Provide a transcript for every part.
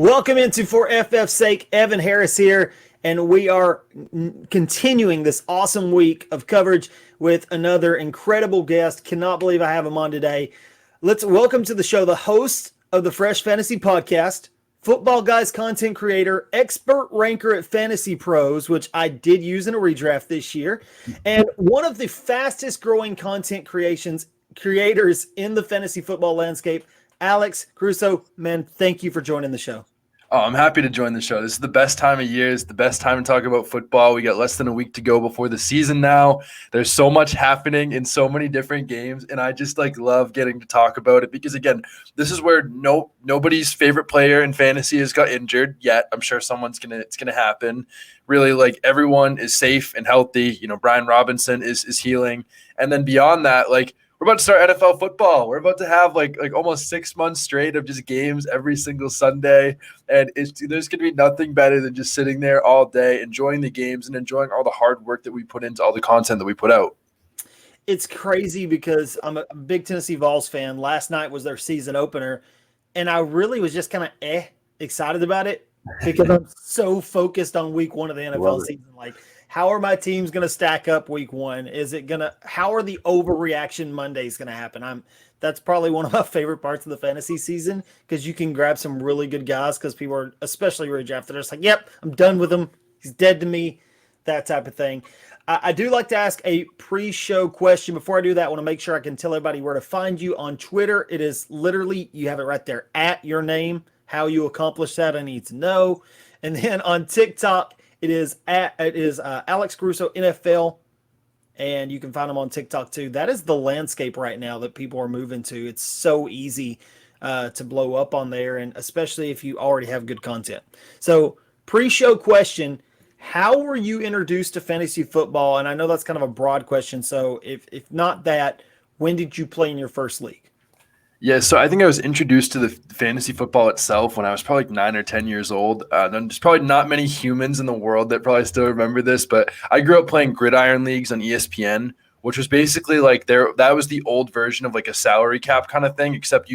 Welcome into For FF's Sake. Evan Harris here, and we are continuing this awesome week of coverage with another incredible guest. Cannot believe I have him on today. Let's welcome to the show the host of the Fresh Fantasy Podcast, Football Guys content creator, expert ranker at Fantasy Pros, which I did use in a redraft this year, and one of the fastest growing content creators in the fantasy football landscape, Alex Caruso. Man, thank you for joining the show. Oh, I'm happy to join the show. This is the best time of year. It's the best time to talk about football. We got less than a week to go before the season now. There's so much happening in so many different games, and I just love getting to talk about it because, again, this is where nobody's favorite player in fantasy has got injured yet. I'm sure it's gonna happen. Really, everyone is safe and healthy. Brian Robinson is healing, and then beyond that, we're about to start NFL football. We're about to have almost 6 months straight of just games every single Sunday. And there's going to be nothing better than just sitting there all day, enjoying the games and enjoying all the hard work that we put into all the content that we put out. It's crazy because I'm a big Tennessee Vols fan. Last night was their season opener, and I really was just kind of excited about it because I'm so focused on week one of the NFL season. How are my teams going to stack up week one? How are the overreaction Mondays going to happen? That's probably one of my favorite parts of the fantasy season because you can grab some really good guys because people are, especially redraft, they're just like, yep, I'm done with him. He's dead to me, that type of thing. I do like to ask a pre-show question. Before I do that, I want to make sure I can tell everybody where to find you on Twitter. It is literally, you have it right there, at your name. How you accomplish that, I need to know. And then on TikTok, it is Alex Caruso NFL, and you can find him on TikTok too. That is the landscape right now that people are moving to. It's so easy to blow up on there, and especially if you already have good content. So pre-show question, how were you introduced to fantasy football? And I know that's kind of a broad question, so if not that, when did you play in your first league? Yeah, so I think I was introduced to the fantasy football itself when I was probably 9 or 10 years old. There's probably not many humans in the world that probably still remember this, but I grew up playing gridiron leagues on ESPN, which was basically that was the old version of a salary cap kind of thing, except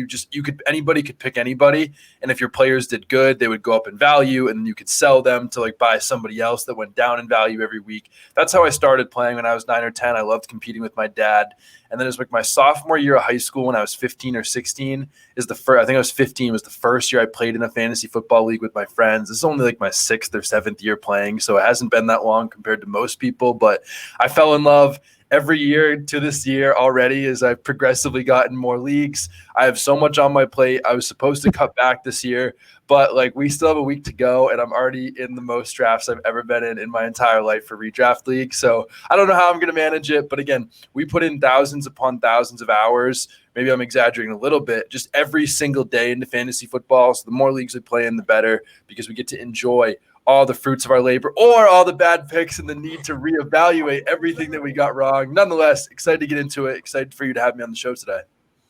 anybody could pick anybody, and if your players did good, they would go up in value, and you could sell them to buy somebody else that went down in value every week. That's how I started playing when I was 9 or 10. I loved competing with my dad. And then it was my sophomore year of high school when I was 15 or 16 I think I was 15 was the first year I played in a fantasy football league with my friends. This is only my 6th or 7th year playing, so it hasn't been that long compared to most people, but I fell in love every year to this year already as I've progressively gotten more leagues. I have so much on my plate. I was supposed to cut back this year, but we still have a week to go, and I'm already in the most drafts I've ever been in my entire life for redraft league. So I don't know how I'm going to manage it, but again, we put in thousands upon thousands of hours. Maybe I'm exaggerating a little bit, just every single day into fantasy football. So the more leagues we play in, the better, because we get to enjoy all the fruits of our labor or all the bad picks and the need to reevaluate everything that we got wrong. Nonetheless, excited to get into it. Excited for you to have me on the show today.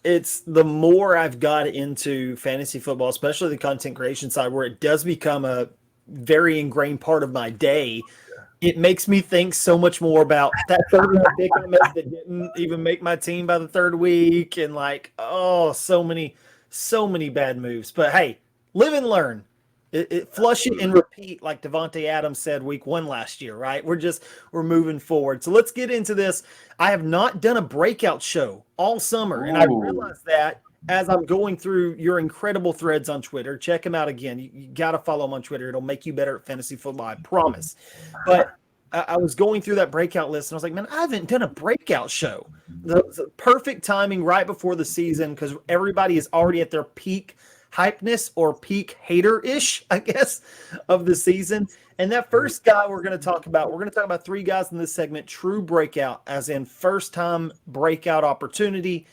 It's the more I've got into fantasy football, especially the content creation side, where it does become a very ingrained part of my day. It makes me think so much more about that third round pick I made that didn't even make my team by the third week, and so many bad moves. But hey, live and learn. Flush it and repeat, like Devontae Adams said week one last year, right? We're moving forward. So let's get into this. I have not done a breakout show all summer, and I realized that as I'm going through your incredible threads on Twitter. Check them out again. You got to follow them on Twitter. It'll make you better at fantasy football, I promise. But I was going through that breakout list, and I was like, man, I haven't done a breakout show. The perfect timing right before the season because everybody is already at their peak hypeness or peak hater-ish, I guess, of the season. And that first guy we're going to talk about 3 guys in this segment, true breakout, as in first-time breakout opportunity.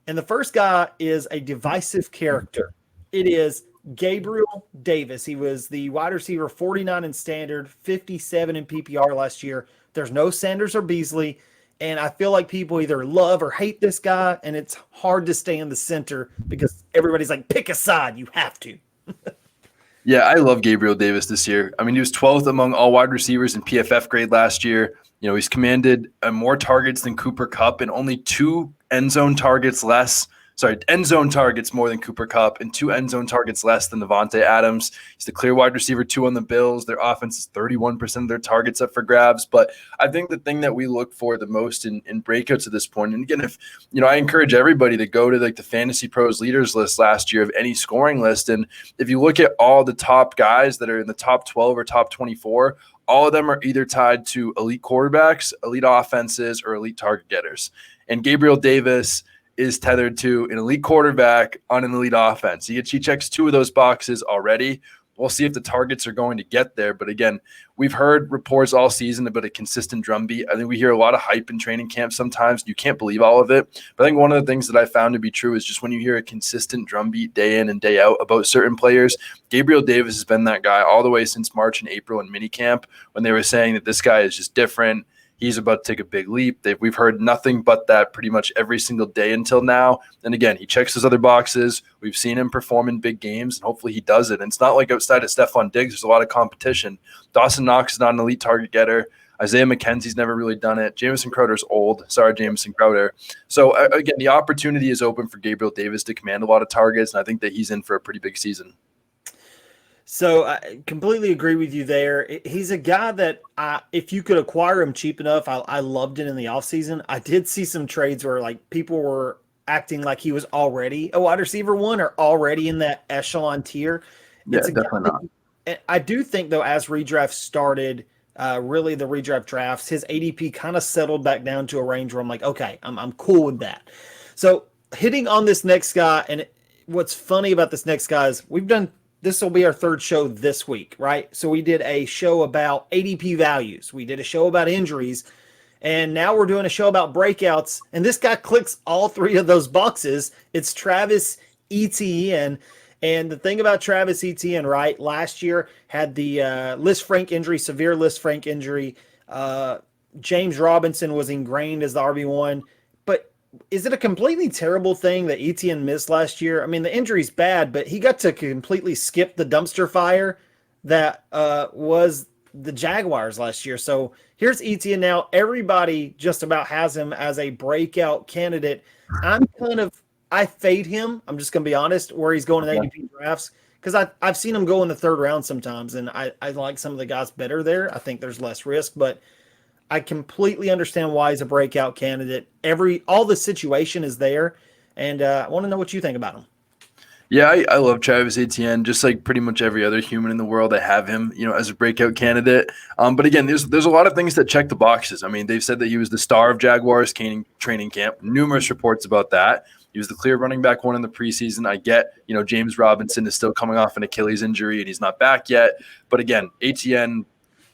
And the first guy is a divisive character. It is Gabriel Davis. He was the wide receiver 49 in standard, 57 in PPR last year. There's no Sanders or Beasley. And I feel like people either love or hate this guy, and it's hard to stay in the center because everybody's like, pick a side. You have to. Yeah, I love Gabriel Davis this year. I mean, he was 12th among all wide receivers in PFF grade last year. He's commanded more targets than Cooper Kupp and only 2 end zone targets less end zone targets more than Cooper Kupp and 2 end zone targets less than Devontae Adams. He's the clear wide receiver 2 on the Bills. Their offense is 31% of their targets up for grabs. But I think the thing that we look for the most in breakouts at this point, and again, if I encourage everybody to go to like the Fantasy Pros leaders list last year of any scoring list, and if you look at all the top guys that are in the top 12 or top 24, all of them are either tied to elite quarterbacks, elite offenses, or elite target getters. And Gabriel Davis is tethered to an elite quarterback on an elite offense. He checks 2 of those boxes already. We'll see if the targets are going to get there. But again, we've heard reports all season about a consistent drumbeat. I think we hear a lot of hype in training camp sometimes. You can't believe all of it. But I think one of the things that I found to be true is just when you hear a consistent drumbeat day in and day out about certain players, Gabriel Davis has been that guy all the way since March and April in minicamp when they were saying that this guy is just different. He's about to take a big leap. We've heard nothing but that pretty much every single day until now. And again, he checks his other boxes. We've seen him perform in big games, and hopefully he does it. And it's not like outside of Stephon Diggs, there's a lot of competition. Dawson Knox is not an elite target getter. Isaiah McKenzie's never really done it. Jamison Crowder's old. Sorry, Jamison Crowder. So, again, the opportunity is open for Gabriel Davis to command a lot of targets, and I think that he's in for a pretty big season. So I completely agree with you there. He's a guy that if you could acquire him cheap enough, I loved it in the offseason. I did see some trades where like people were acting like he was already a wide receiver 1 or already in that echelon tier. Yeah, definitely not. I do think, though, as redraft started, really the redraft drafts, his ADP kind of settled back down to a range where I'm like, okay, I'm cool with that. So hitting on this next guy, and what's funny about this next guy is this will be our 3rd show this week, right? So we did a show about ADP values. We did a show about injuries. And now we're doing a show about breakouts. And this guy clicks all 3 of those boxes. It's Travis Etienne. And the thing about Travis Etienne, right, last year had the severe Lisfranc injury. James Robinson was ingrained as the RB1. But is it a completely terrible thing that Etienne missed last year? I mean, the injury's bad, but he got to completely skip the dumpster fire that was the Jaguars last year. So here's Etienne now. Everybody just about has him as a breakout candidate. I fade him. I'm just going to be honest, where he's going in ADP drafts, because I've seen him go in the 3rd round sometimes, and I like some of the guys better there. I think there's less risk, but I completely understand why he's a breakout candidate. All the situation is there, and I want to know what you think about him. Yeah, I love Travis Etienne, just like pretty much every other human in the world. I have him, as a breakout candidate. But again, there's a lot of things that check the boxes. I mean, they've said that he was the star of Jaguars training camp. Numerous reports about that. He was the clear running back 1 in the preseason. I get, James Robinson is still coming off an Achilles injury and he's not back yet. But again, Etienne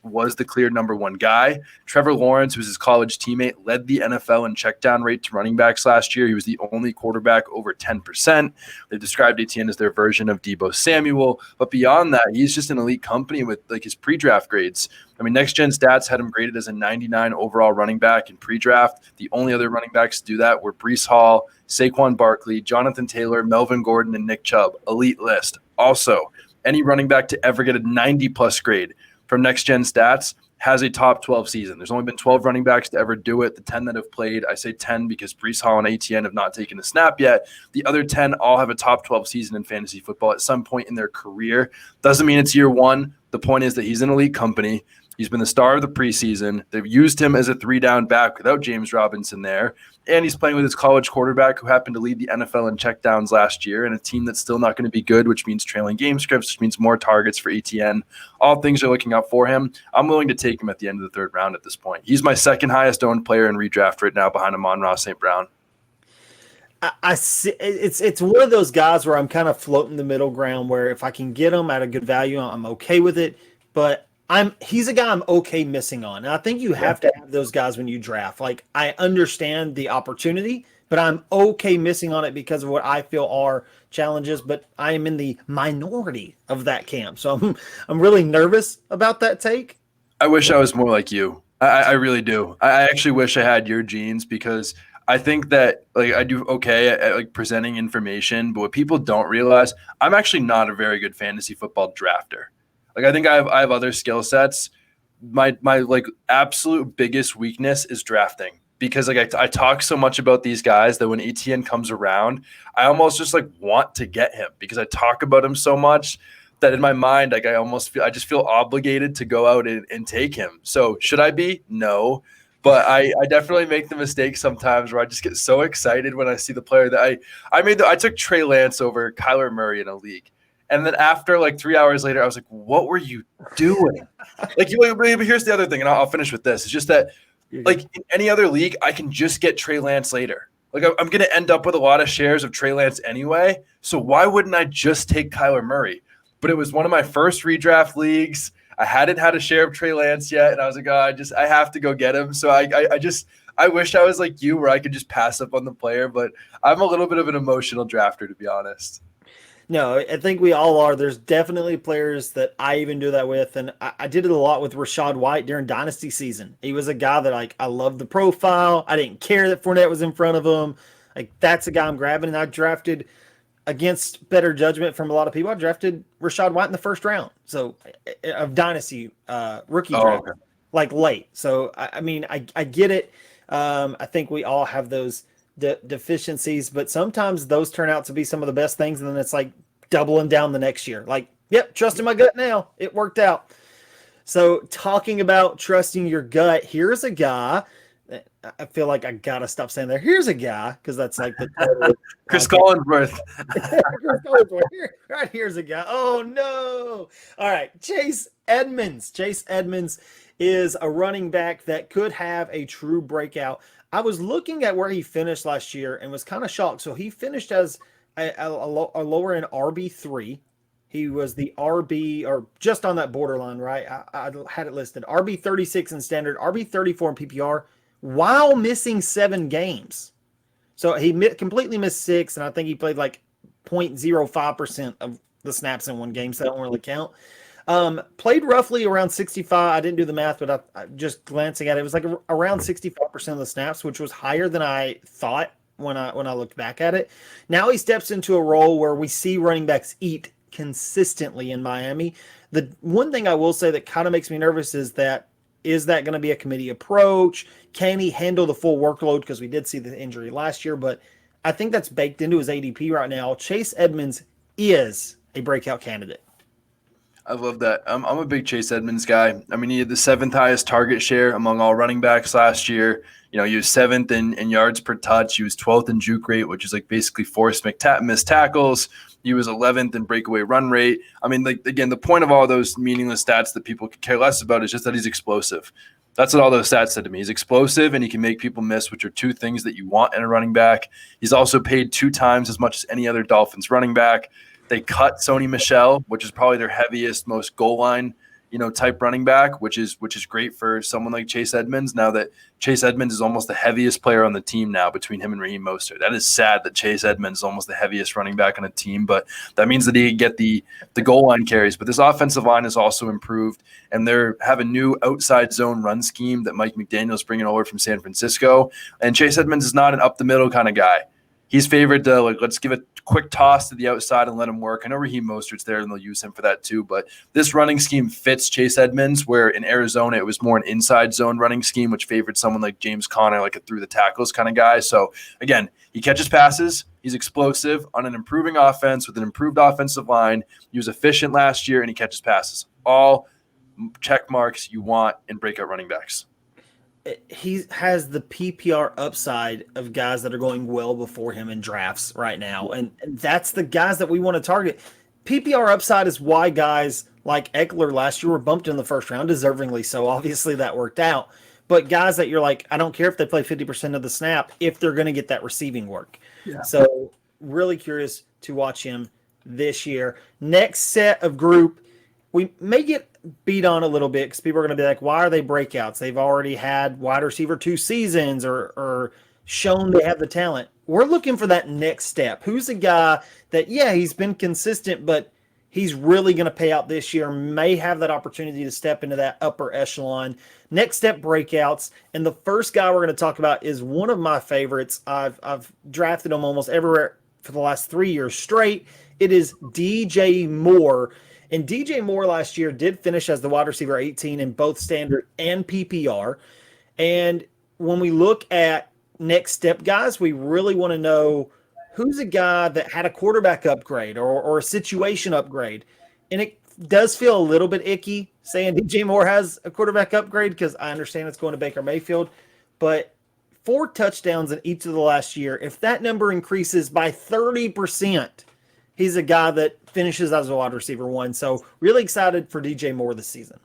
was the clear number 1 guy. Trevor Lawrence, who's his college teammate, led the NFL in checkdown rate to running backs last year. He was the only quarterback over 10%. They described Etienne as their version of Deebo Samuel. But beyond that, he's just an elite company with like his pre-draft grades. I mean, Next Gen Stats had him graded as a 99 overall running back in pre-draft. The only other running backs to do that were Breece Hall, Saquon Barkley, Jonathan Taylor, Melvin Gordon, and Nick Chubb. Elite list. Also, any running back to ever get a 90-plus grade from Next Gen Stats has a top 12 season. There's only been 12 running backs to ever do it. The 10 that have played, I say 10 because Breece Hall and Etienne have not taken a snap yet. The other 10 all have a top 12 season in fantasy football at some point in their career. Doesn't mean it's year 1. The point is that he's an elite company. He's been the star of the preseason. They've used him as a 3-down back without James Robinson there. And he's playing with his college quarterback who happened to lead the NFL in checkdowns last year, and a team that's still not going to be good, which means trailing game scripts, which means more targets for Etienne. All things are looking up for him. I'm willing to take him at the end of the 3rd round at this point. He's my 2nd highest owned player in redraft right now behind Amon-Ra St. Brown. I see it's one of those guys where I'm kind of floating the middle ground where if I can get him at a good value, I'm okay with it. But he's a guy I'm okay missing on. And I think you have to have those guys when you draft. Like, I understand the opportunity, but I'm okay missing on it because of what I feel are challenges. But I am in the minority of that camp. So I'm really nervous about that take. I wish I was more like you. I really do. I actually wish I had your genes, because I think that like I do okay at like presenting information, but what people don't realize, I'm actually not a very good fantasy football drafter. Like, I think I have other skill sets. My like absolute biggest weakness is drafting. because like I talk so much about these guys that when Etienne comes around, I almost just like want to get him because I talk about him so much that in my mind, like I just feel obligated to go out and take him. So should I be? No. But I definitely make the mistake sometimes where I just get so excited when I see the player that I took Trey Lance over Kyler Murray in a league. And then after like 3 hours later, I was like, what were you doing? Like, but here's the other thing, and I'll finish with this. It's just that like in any other league, I can just get Trey Lance later. Like I'm going to end up with a lot of shares of Trey Lance anyway. So why wouldn't I just take Kyler Murray? But it was one of my first redraft leagues. I hadn't had a share of Trey Lance yet, and I was like, I have to go get him. So I wish I was like you, where I could just pass up on the player. But I'm a little bit of an emotional drafter, to be honest. No, I think we all are. There's definitely players that I even do that with, and I did it a lot with Rachaad White during Dynasty season. He was a guy that like I loved the profile. I didn't care that Fournette was in front of him. Like that's a guy I'm grabbing, and I drafted against better judgment from a lot of people. I drafted Rachaad White in the first round, so of Dynasty rookie draft, Okay. like late. So I mean, I get it. I think we all have those deficiencies, but sometimes those turn out to be some of the best things, and then it's like doubling down the next year. Like, yep, trusting my gut now. It worked out. So talking about trusting your gut, here's a guy. I feel like I gotta stop saying there. Here's a guy because that's like the Chris Collinsworth. Right here's a guy. Oh no! All right, Chase Edmonds. Chase Edmonds is a running back that could have a true breakout. I was looking at where he finished last year and was kind of shocked. So he finished as a lower end RB3. He was the RB or just on that borderline, right? I had it listed RB 36 in standard, RB 34 in PPR, while missing 7 games. So he completely missed 6, and I think he played like 0.05% of the snaps in one game, so that don't really count. Played roughly around 65. I didn't do the math, but I just glancing at it, it was like around 65% of the snaps, which was higher than I thought when I looked back at it. Now he steps into a role where we see running backs eat consistently in Miami. The one thing I will say that kind of makes me nervous is that going to be a committee approach? Can he handle the full workload? Because we did see the injury last year, but I think that's baked into his ADP right now. Chase Edmonds is a breakout candidate. I love that. I'm a big Chase Edmonds guy. I mean, he had the 7th highest target share among all running backs last year. You know, he was 7th in yards per touch. He was 12th in juke rate, which is like basically forced missed tackles. He was 11th in breakaway run rate. I mean, like again, the point of all those meaningless stats that people could care less about is just that he's explosive. That's what all those stats said to me. He's explosive and he can make people miss, which are 2 things that you want in a running back. He's also paid 2 times as much as any other Dolphins running back. They cut Sony Michel, which is probably their heaviest, most goal line, type running back, which is great for someone like Chase Edmonds. Now that Chase Edmonds is almost the heaviest player on the team now between him and Raheem Mostert. That is sad that Chase Edmonds is almost the heaviest running back on a team, but that means that he can get the goal line carries. But this offensive line has also improved, and they have a new outside zone run scheme that Mike McDaniel's bringing over from San Francisco. And Chase Edmonds is not an up the middle kind of guy. He's favored to let's give a quick toss to the outside and let him work. I know Raheem Mostert's there and they'll use him for that too, but this running scheme fits Chase Edmonds, where in Arizona it was more an inside zone running scheme, which favored someone like James Conner, like a through the tackles kind of guy. So again, he catches passes. He's explosive on an improving offense with an improved offensive line. He was efficient last year and he catches passes. All check marks you want in breakout running backs. He has the PPR upside of guys that are going well before him in drafts right now. And that's the guys that we want to target. PPR upside is why guys like Eckler last year were bumped in the first round, deservingly so. Obviously that worked out. But guys that you're like, I don't care if they play 50% of the snap if they're going to get that receiving work. Yeah. So really curious to watch him this year. Next set of group, we may get beat on a little bit because people are going to be like, why are they breakouts? They've already had wide receiver 2 seasons or shown they have the talent. We're looking for that next step. Who's a guy that, yeah, he's been consistent, but he's really going to pay out this year, may have that opportunity to step into that upper echelon. Next step breakouts. And the first guy we're going to talk about is one of my favorites. I've drafted him almost everywhere for the last 3 years straight. It is DJ Moore. And DJ Moore last year did finish as the wide receiver 18 in both standard and PPR. And when we look at next step guys, we really want to know who's a guy that had a quarterback upgrade or a situation upgrade. And it does feel a little bit icky saying DJ Moore has a quarterback upgrade because I understand it's going to Baker Mayfield. But 4 touchdowns in each of the last year, if that number increases by 30%, he's a guy that finishes as a wide receiver 1. So really excited for DJ Moore this season.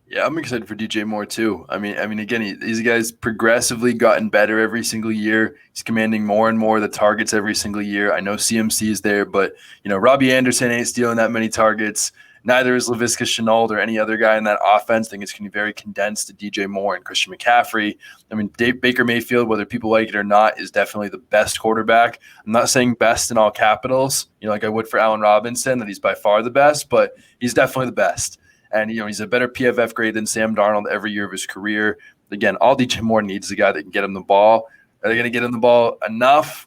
Yeah, I'm excited for DJ Moore too. I mean, again, these guys progressively gotten better every single year. He's commanding more and more of the targets every single year. I know CMC is there, but Robbie Anderson ain't stealing that many targets. Neither is Laviska Shenault or any other guy in that offense. I think it's going to be very condensed to DJ Moore and Christian McCaffrey. I mean, Baker Mayfield, whether people like it or not, is definitely the best quarterback. I'm not saying best in all capitals, like I would for Allen Robinson, that he's by far the best, but he's definitely the best. And, he's a better PFF grade than Sam Darnold every year of his career. Again, all DJ Moore needs is a guy that can get him the ball. Are they going to get him the ball enough?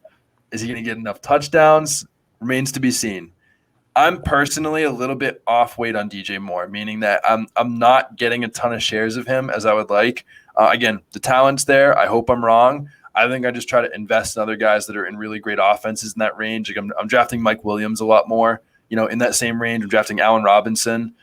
Is he going to get enough touchdowns? Remains to be seen. I'm personally a little bit off weight on DJ Moore, meaning that I'm not getting a ton of shares of him as I would like. Again, the talent's there. I hope I'm wrong. I think I just try to invest in other guys that are in really great offenses in that range. Like I'm drafting Mike Williams a lot more, in that same range. I'm drafting Allen Robinson.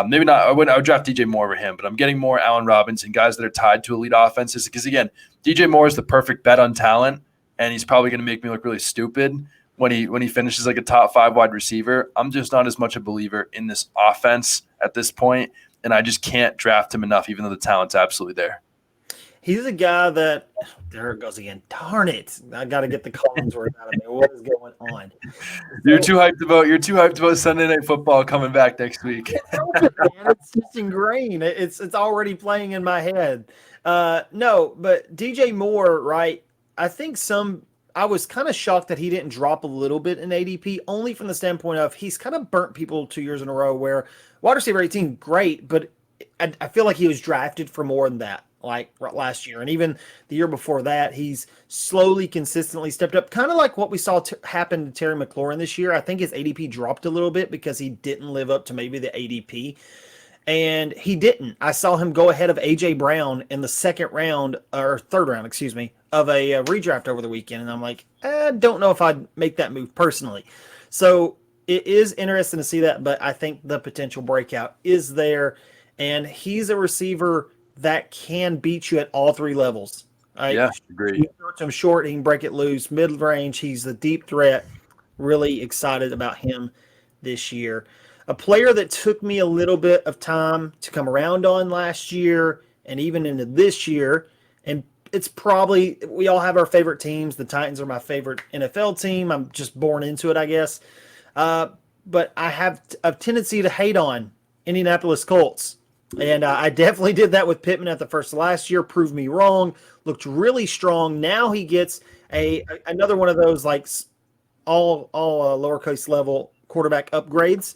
Maybe not. I would draft DJ Moore over him, but I'm getting more Allen Robinson, guys that are tied to elite offenses. Because again, DJ Moore is the perfect bet on talent, and he's probably going to make me look really stupid when he finishes like a top 5 wide receiver. I'm just not as much a believer in this offense at this point, and I just can't draft him enough, even though the talent's absolutely there. He's a guy that there it goes again. Darn it! I got to get the Collins word out of me. What is going on? You're too hyped about Sunday Night Football coming back next week. It's just ingrained. It's already playing in my head. No, but DJ Moore, right? I think I was kind of shocked that he didn't drop a little bit in ADP, only from the standpoint of he's kind of burnt people 2 years in a row where wide receiver 18, great, but I feel like he was drafted for more than that, like last year. And even the year before that, he's slowly, consistently stepped up, kind of like what we saw happen to Terry McLaurin this year. I think his ADP dropped a little bit because he didn't live up to maybe the ADP. And he didn't. I saw him go ahead of A.J. Brown in the third round, of a redraft over the weekend. And I'm like, I don't know if I'd make that move personally. So it is interesting to see that, but I think the potential breakout is there. And he's a receiver that can beat you at all 3 levels. Right? Yeah, agreed. He throws him short, he can break it loose, mid-range. He's the deep threat. Really excited about him this year. A player that took me a little bit of time to come around on last year and even into this year, and it's probably, we all have our favorite teams. The Titans are my favorite NFL team. I'm just born into it, I guess. But I have a tendency to hate on Indianapolis Colts. And I definitely did that with Pittman at the first of last year. Proved me wrong. Looked really strong. Now he gets another one of those like all lowercase level quarterback upgrades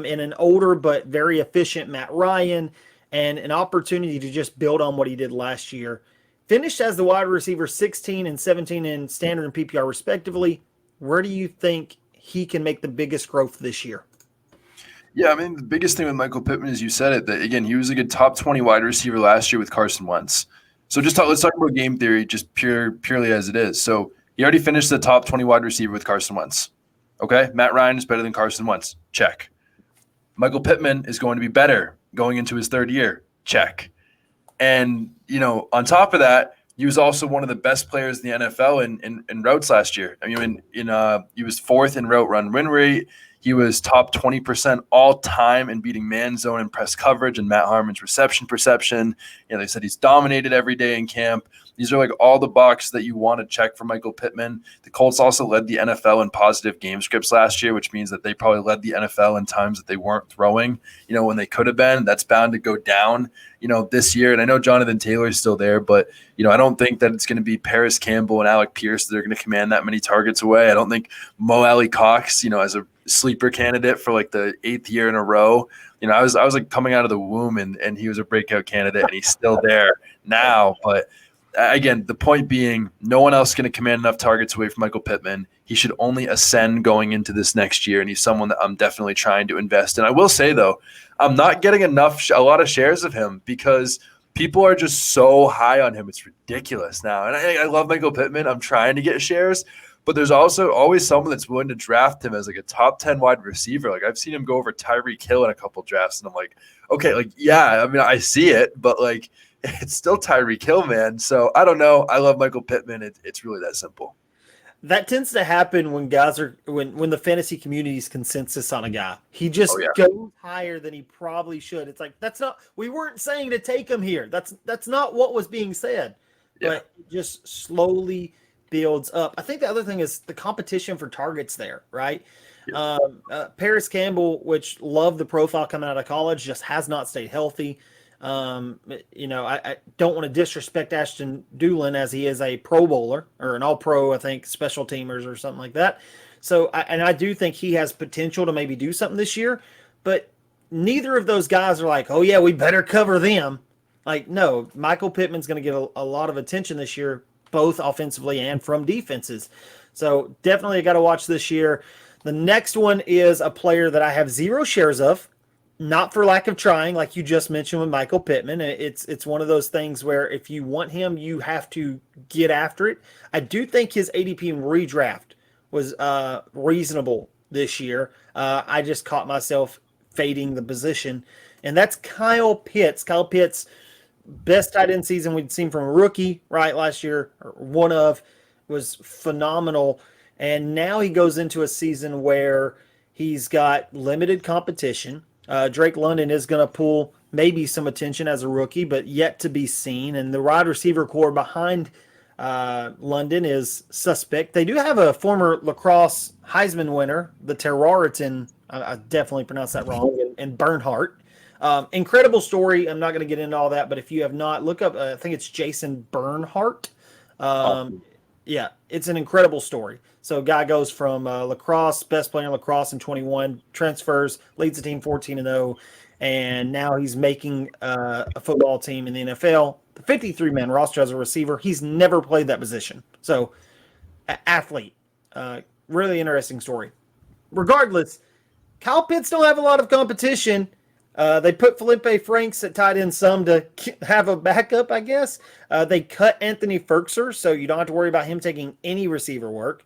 in an older but very efficient Matt Ryan, and an opportunity to just build on what he did last year. Finished as the wide receiver 16 and 17 in standard and PPR respectively. Where do you think he can make the biggest growth this year? Yeah, I mean, the biggest thing with Michael Pittman is you said it, that, again, he was a good top 20 wide receiver last year with Carson Wentz. So let's talk about game theory just purely as it is. So he already finished the top 20 wide receiver with Carson Wentz. Okay, Matt Ryan is better than Carson Wentz. Check. Michael Pittman is going to be better going into his 3rd year. Check. And, on top of that, he was also one of the best players in the NFL in routes last year. I mean, he was 4th in route run win rate. He was top 20% all time in beating man zone and press coverage and Matt Harmon's reception perception. They said he's dominated every day in camp. These are like all the boxes that you want to check for Michael Pittman. The Colts also led the NFL in positive game scripts last year, which means that they probably led the NFL in times that they weren't throwing, when they could have been. That's bound to go down, this year. And I know Jonathan Taylor is still there, but, I don't think that it's going to be Paris Campbell and Alec Pierce that are going to command that many targets away. I don't think Mo Alley Cox, as a sleeper candidate for like the 8th year in a row. I was like coming out of the womb and he was a breakout candidate and he's still there now. But again, the point being, no one else is going to command enough targets away from Michael Pittman. He should only ascend going into this next year, and he's someone that I'm definitely trying to invest in. I will say, though, I'm not getting a lot of shares of him because People are just so high on him. It's ridiculous now. And I love Michael Pittman. I'm trying to get shares, but there's also always someone that's willing to draft him as like a top 10 wide receiver. Like I've seen him go over Tyreek Hill in a couple drafts, and I'm like, okay, like, yeah, I mean, I see it, but like, it's still Tyreek Hill, man. So I don't know. I love Michael Pittman. It's really that simple. That tends to happen when guys are when the fantasy community's consensus on a guy. He just goes higher than he probably should. It's like we weren't saying to take him here. That's not what was being said. Yeah. But it just slowly builds up. I think the other thing is the competition for targets there, right? Yeah. Paris Campbell, which loved the profile coming out of college, just has not stayed healthy. I don't want to disrespect Ashton Doolin as he is a Pro Bowler or an All-Pro, I think, special teamers or something like that. So, I do think he has potential to maybe do something this year, but neither of those guys are like, oh yeah, we better cover them. Like, no, Michael Pittman's going to get a lot of attention this year, both offensively and from defenses. So definitely got to watch this year. The next one is a player that I have 0 shares of. Not for lack of trying, like you just mentioned with Michael Pittman. It's one of those things where if you want him, you have to get after it. I do think his ADP in redraft was reasonable this year. I just caught myself fading the position, and that's Kyle Pitts. Kyle Pitts, best tight end season we'd seen from a rookie, right, last year, or one of, was phenomenal. And now he goes into a season where he's got limited competition. Drake London is going to pull maybe some attention as a rookie, but yet to be seen. And the wide receiver core behind London is suspect. They do have a former lacrosse Heisman winner, the Terraritan, I definitely pronounced that wrong, and Bernhardt. Incredible story. I'm not going to get into all that, but if you have not, look up, I think it's Jason Bernhardt. Yeah, it's an incredible story. So guy goes from lacrosse, best player in lacrosse in 21, transfers, leads the team 14-0, and now he's making a football team in the NFL. The 53-man roster as a receiver. He's never played that position. So athlete. Really interesting story. Regardless, Kyle Pitts don't have a lot of competition. They put Felipe Franks at tight end some to have a backup, I guess. They cut Anthony Ferkser, so you don't have to worry about him taking any receiver work.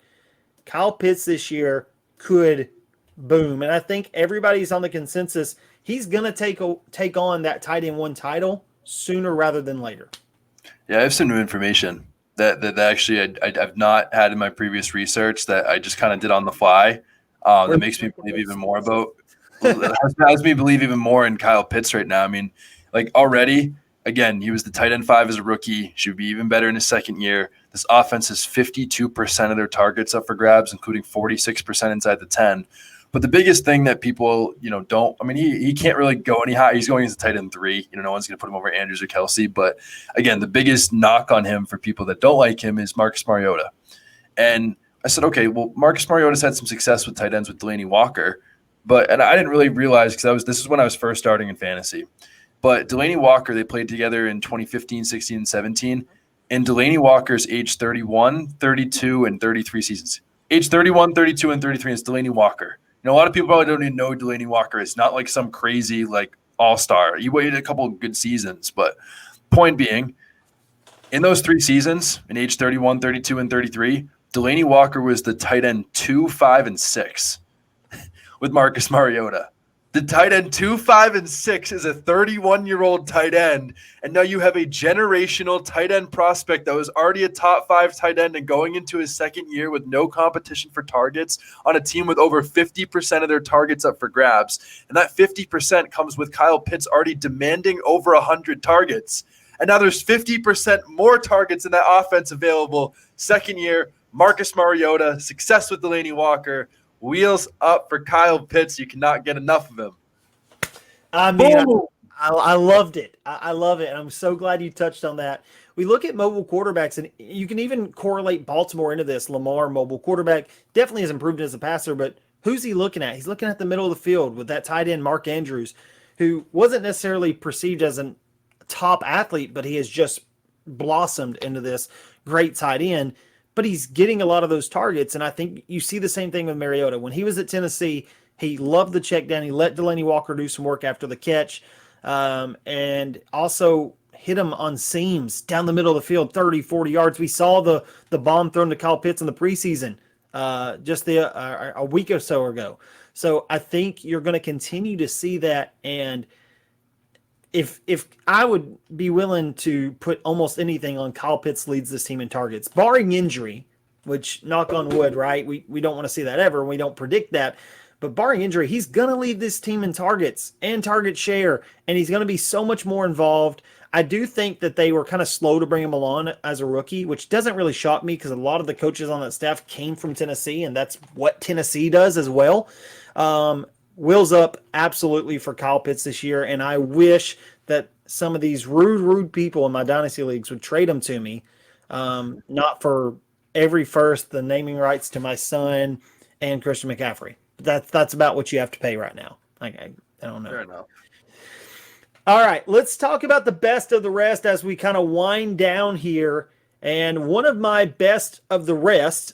Kyle Pitts this year could boom, and I think everybody's on the consensus he's going to take on that tight end 1 title sooner rather than later. Yeah, I have some new information that actually I've not had in my previous research that I just kind of did on the fly. That makes me believe even more about has me believe even more in Kyle Pitts right now. I mean, like already, again, he was the tight end 5 as a rookie. Should be even better in his second year. This offense is 52% of their targets up for grabs, including 46% inside the 10. But the biggest thing that people, don't, I mean, he can't really go any higher. He's going as a tight end 3. No one's going to put him over Andrews or Kelsey. But again, the biggest knock on him for people that don't like him is Marcus Mariota. And I said, okay, well, Marcus Mariota's had some success with tight ends with Delaney Walker. And I didn't really realize because this is when I was first starting in fantasy. But Delaney Walker, they played together in 2015, 16, and 17. And Delaney Walker's age 31, 32, and 33 seasons. Age 31, 32, and 33 is Delaney Walker. A lot of people probably don't even know who Delaney Walker is. Not like some crazy all-star. He waited a couple of good seasons. But point being, in those 3 seasons, in age 31, 32, and 33, Delaney Walker was the tight end 2, 5, and 6 with Marcus Mariota. The tight end 2, 5, and 6 is a 31-year-old tight end, and now you have a generational tight end prospect that was already a top 5 tight end and going into his second year with no competition for targets on a team with over 50% of their targets up for grabs. And that 50% comes with Kyle Pitts already demanding over 100 targets. And now there's 50% more targets in that offense available. Second year, Marcus Mariota, success with Delaney Walker. Wheels up for Kyle Pitts. You cannot get enough of him. I mean, I loved it. I love it. And I'm so glad you touched on that. We look at mobile quarterbacks, and you can even correlate Baltimore into this. Lamar, mobile quarterback, definitely has improved as a passer, but who's he looking at? He's looking at the middle of the field with that tight end, Mark Andrews, who wasn't necessarily perceived as a top athlete, but he has just blossomed into this great tight end. But he's getting a lot of those targets, and I think you see the same thing with Mariota. When he was at Tennessee, he loved the check down. He let Delaney Walker do some work after the catch. And also hit him on seams down the middle of the field, 30, 40 yards. We saw the bomb thrown to Kyle Pitts in the preseason just a week or so ago. So I think you're going to continue to see that. And if I would be willing to put almost anything on Kyle Pitts leads this team in targets, barring injury, which knock on wood, right? We don't want to see that ever. We don't predict that. But barring injury, he's going to lead this team in targets and target share, and he's going to be so much more involved. I do think that they were kind of slow to bring him along as a rookie, which doesn't really shock me because a lot of the coaches on that staff came from Tennessee, and that's what Tennessee does as well. Wheels up absolutely for Kyle Pitts this year, and I wish that some of these rude people in my dynasty leagues would trade him to me, not for every first, the naming rights to my son and Christian McCaffrey. That's about what you have to pay right now. I don't know. Fair enough. All right, let's talk about the best of the rest as we kind of wind down here. And one of my best of the rest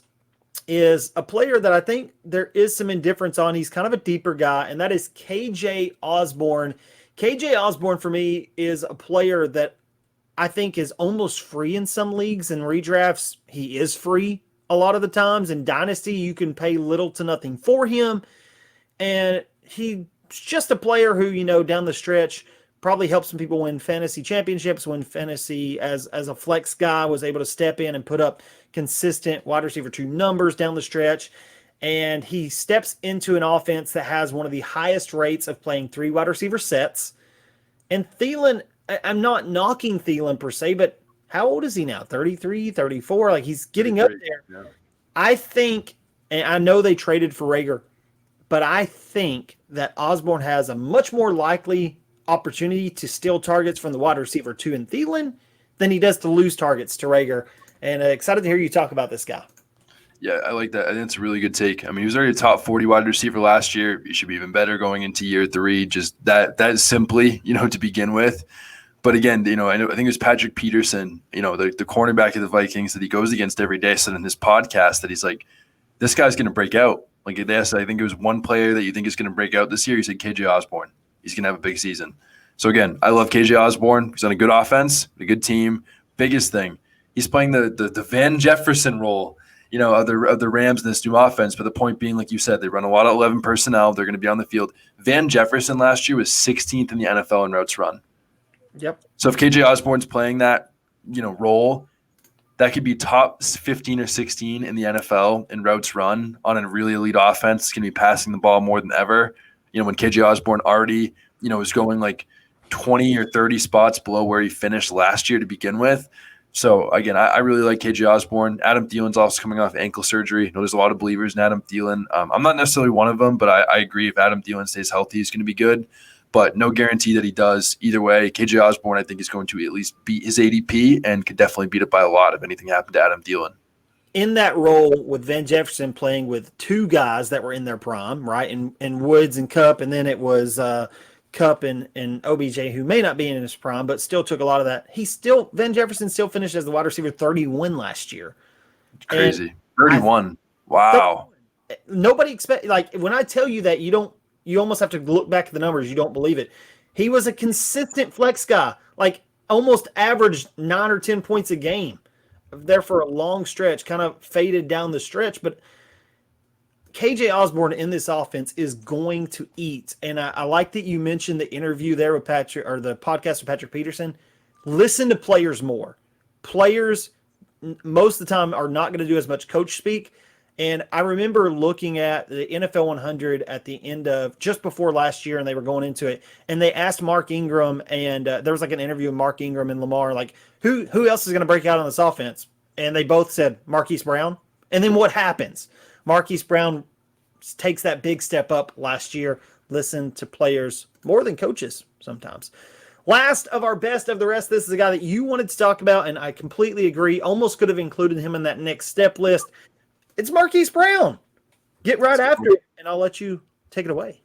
is a player that I think there is some indifference on. He's kind of a deeper guy, and that is KJ Osborn. KJ Osborn, for me, is a player that I think is almost free in some leagues and redrafts. He is free a lot of the times. In Dynasty, you can pay little to nothing for him. And he's just a player who, down the stretch probably helped some people win fantasy championships, when fantasy as a flex guy was able to step in and put up consistent wide receiver 2 numbers down the stretch. And he steps into an offense that has one of the highest rates of playing 3 wide receiver sets. And Thielen, I'm not knocking Thielen per se, but how old is he now? 33, 34? Like, he's getting up there. Yeah. I think, and I know they traded for Rager, but I think that Osborn has a much more likely opportunity to steal targets from the wide receiver 2 in Thielen than he does to lose targets to Rager. And excited to hear you talk about this guy. Yeah, I like that. I think it's a really good take. I mean, he was already a top 40 wide receiver last year. He should be even better going into year 3. Just that is simply, to begin with. But again, I think it was Patrick Peterson, the cornerback of the Vikings that he goes against every day, said in his podcast that he's like, this guy's going to break out. Like, they asked, I think it was one player that you think is going to break out this year. He said KJ Osborn. He's going to have a big season. So again, I love KJ Osborn. He's on a good offense, a good team. Biggest thing, he's playing the Van Jefferson role, of the Rams in this new offense. But the point being, like you said, they run a lot of 11 personnel. They're going to be on the field. Van Jefferson last year was 16th in the NFL in routes run. Yep. So if KJ Osborn's playing that, role, that could be top 15 or 16 in the NFL in routes run on a really elite offense. It's going to be passing the ball more than ever. When KJ Osborn already, was going like 20 or 30 spots below where he finished last year to begin with. So again, I really like KJ Osborn. Adam Thielen's also coming off ankle surgery. There's a lot of believers in Adam Thielen. I'm not necessarily one of them, but I agree if Adam Thielen stays healthy, he's going to be good. But no guarantee that he does. Either way, KJ Osborn, I think, is going to at least beat his ADP and could definitely beat it by a lot if anything happened to Adam Thielen. In that role with Van Jefferson playing with 2 guys that were in their prime, right? And Woods and Kupp, and then it was Kupp and OBJ, who may not be in his prime, but still took a lot of that. Van Jefferson still finished as the wide receiver 31 last year. Crazy. 31. Wow. Nobody expect, like, when I tell you that, you almost have to look back at the numbers. You don't believe it. He was a consistent flex guy, like almost averaged 9 or 10 points a game there for a long stretch, kind of faded down the stretch. But KJ Osborn in this offense is going to eat. And I like that you mentioned the interview there with Patrick, or the podcast with Patrick Peterson. Listen to players more. Players most of the time are not going to do as much coach speak. And I remember looking at the NFL 100 at the end of just before last year, and they were going into it, and they asked Mark Ingram, and there was like an interview with Mark Ingram and Lamar, like who else is going to break out on this offense? And they both said Marquise Brown. And then what happens? Marquise Brown takes that big step up last year. Listen to players more than coaches sometimes. Last of our best of the rest, this is a guy that you wanted to talk about, and I completely agree. Almost could have included him in that next step list. It's Marquise Brown. Get right after it, and I'll let you take it away.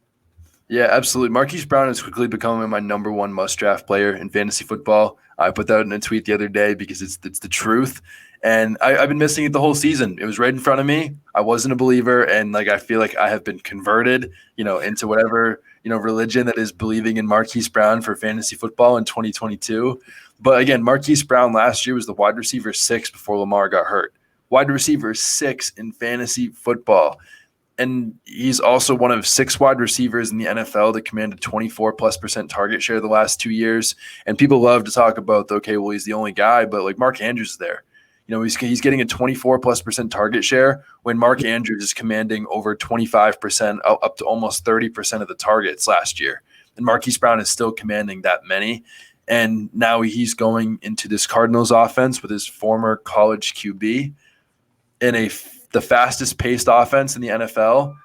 Yeah, absolutely. Marquise Brown has quickly become my number 1 must-draft player in fantasy football. I put that in a tweet the other day because it's the truth. And I've been missing it the whole season. It was right in front of me. I wasn't a believer, and I feel like I have been converted, into whatever religion that is believing in Marquise Brown for fantasy football in 2022. But again, Marquise Brown last year was the wide receiver 6 before Lamar got hurt. Wide receiver 6 in fantasy football. And he's also one of 6 wide receivers in the NFL that commanded 24+% target share the last 2 years. And people love to talk about, okay, well, he's the only guy, but like Mark Andrews is there. He's getting a 24+% target share when Mark Andrews is commanding over 25%, up to almost 30% of the targets last year. And Marquise Brown is still commanding that many. And now he's going into this Cardinals offense with his former college QB in the fastest paced offense in the NFL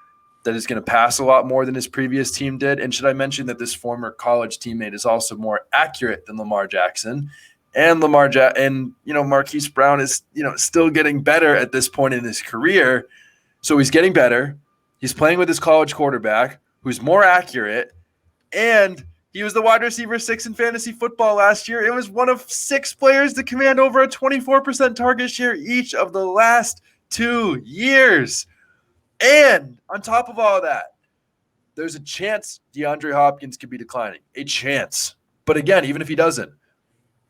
that is going to pass a lot more than his previous team did. And should I mention that this former college teammate is also more accurate than Lamar Jackson? And Marquise Brown is, still getting better at this point in his career. So he's getting better. He's playing with his college quarterback who's more accurate. And he was the wide receiver 6 in fantasy football last year. It was one of 6 players to command over a 24% target share each of the last 2 years. And on top of all that, there's a chance DeAndre Hopkins could be declining. A chance. But again, even if he doesn't,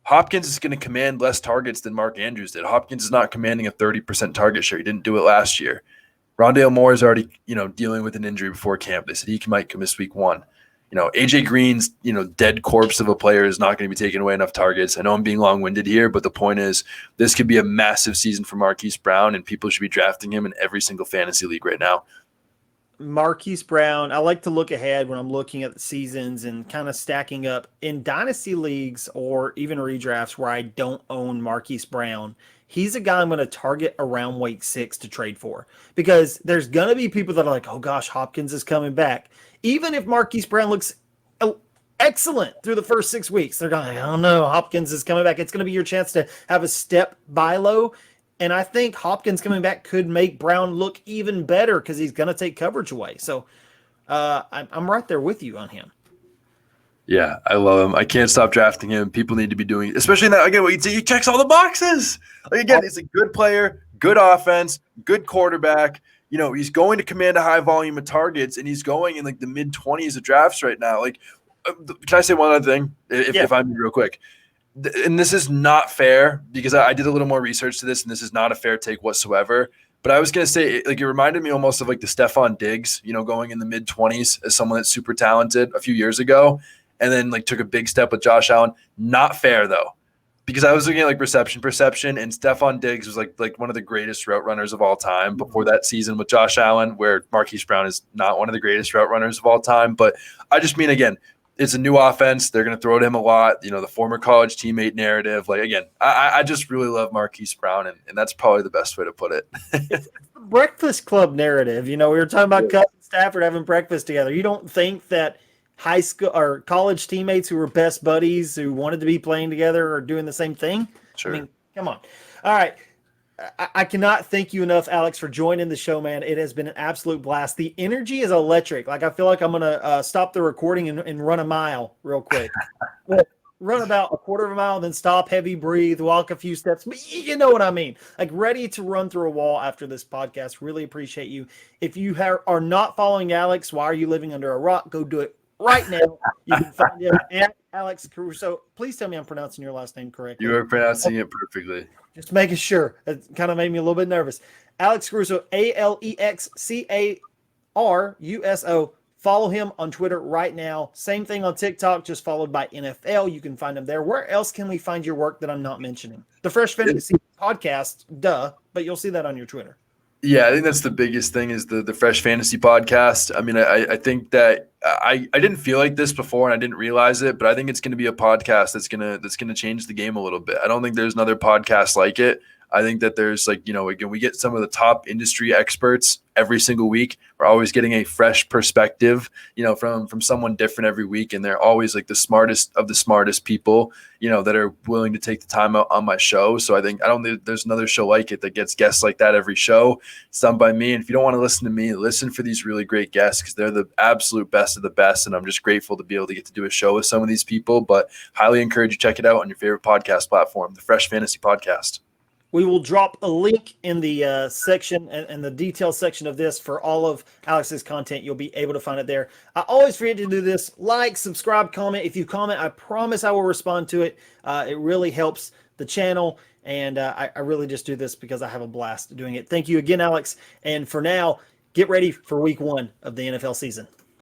Hopkins is going to command less targets than Mark Andrews did. Hopkins is not commanding a 30% target share. He didn't do it last year. Rondale Moore is already, dealing with an injury before camp. They said he might miss week 1. AJ Green's, dead corpse of a player is not going to be taking away enough targets. I know I'm being long-winded here, but the point is this could be a massive season for Marquise Brown, and people should be drafting him in every single fantasy league right now. Marquise Brown, I like to look ahead when I'm looking at the seasons and kind of stacking up in dynasty leagues or even redrafts where I don't own Marquise Brown. He's a guy I'm going to target around week 6 to trade for, because there's going to be people that are like, oh gosh, Hopkins is coming back. Even if Marquise Brown looks excellent through the first 6 weeks, they're going, I don't know, Hopkins is coming back. It's going to be your chance to have a step buy low. And I think Hopkins coming back could make Brown look even better because he's going to take coverage away. So I'm right there with you on him. Yeah, I love him. I can't stop drafting him. People need to be doing, especially now, again, he checks all the boxes. Like, again, he's a good player, good offense, good quarterback. He's going to command a high volume of targets, and he's going in like the mid-20s of drafts right now. Like, can I say one other thing, if I'm real quick? And this is not fair because I did a little more research to this, and this is not a fair take whatsoever. But I was going to say, like, it reminded me almost of like the Stephon Diggs, going in the mid-20s as someone that's super talented a few years ago, and then like took a big step with Josh Allen. Not fair though, because I was looking at like reception perception, and Stephon Diggs was like one of the greatest route runners of all time before that season with Josh Allen, where Marquise Brown is not one of the greatest route runners of all time. But I just mean, again, it's a new offense. They're going to throw to him a lot. The former college teammate narrative. Like, again, I just really love Marquise Brown, and that's probably the best way to put it. It's the Breakfast Club narrative. We were talking about Cousins and Stafford having breakfast together. You don't think that high school or college teammates who were best buddies who wanted to be playing together are doing the same thing? Sure. I mean, come on. All right. I cannot thank you enough, Alex, for joining the show, man. It has been an absolute blast. The energy is electric. Like, I feel like I'm going to stop the recording and run a mile real quick. Run about a quarter of a mile, then stop, heavy breathe, walk a few steps. You know what I mean? Like, ready to run through a wall after this podcast. Really appreciate you. If you are not following Alex, why are you living under a rock? Go do it right now. You can find him at Alex Caruso. Please tell me I'm pronouncing your last name correctly. You are pronouncing it perfectly. Just making sure. It kind of made me a little bit nervous. Alex Caruso, AlexCaruso. Follow him on Twitter right now. Same thing on TikTok, just followed by NFL. You can find him there. Where else can we find your work that I'm not mentioning? The Fresh Fantasy Podcast, but you'll see that on your Twitter. Yeah, I think that's the biggest thing is the Fresh Fantasy Podcast. I mean, I think that I didn't feel like this before and I didn't realize it, but I think it's going to be a podcast that's gonna change the game a little bit. I don't think there's another podcast like it. I think that there's again, we get some of the top industry experts every single week. We're always getting a fresh perspective, from someone different every week. And they're always like the smartest of the smartest people, that are willing to take the time out on my show. So I don't think there's another show like it that gets guests like that every show. It's done by me. And if you don't want to listen to me, listen for these really great guests because they're the absolute best of the best. And I'm just grateful to be able to get to do a show with some of these people, but highly encourage you check it out on your favorite podcast platform, the Fresh Fantasy Podcast. We will drop a link in the section and the details section of this for all of Alex's content. You'll be able to find it there. I always forget to do this. Like, subscribe, comment. If you comment, I promise I will respond to it. It really helps the channel, and I really just do this because I have a blast doing it. Thank you again, Alex. And for now, get ready for week 1 of the NFL season.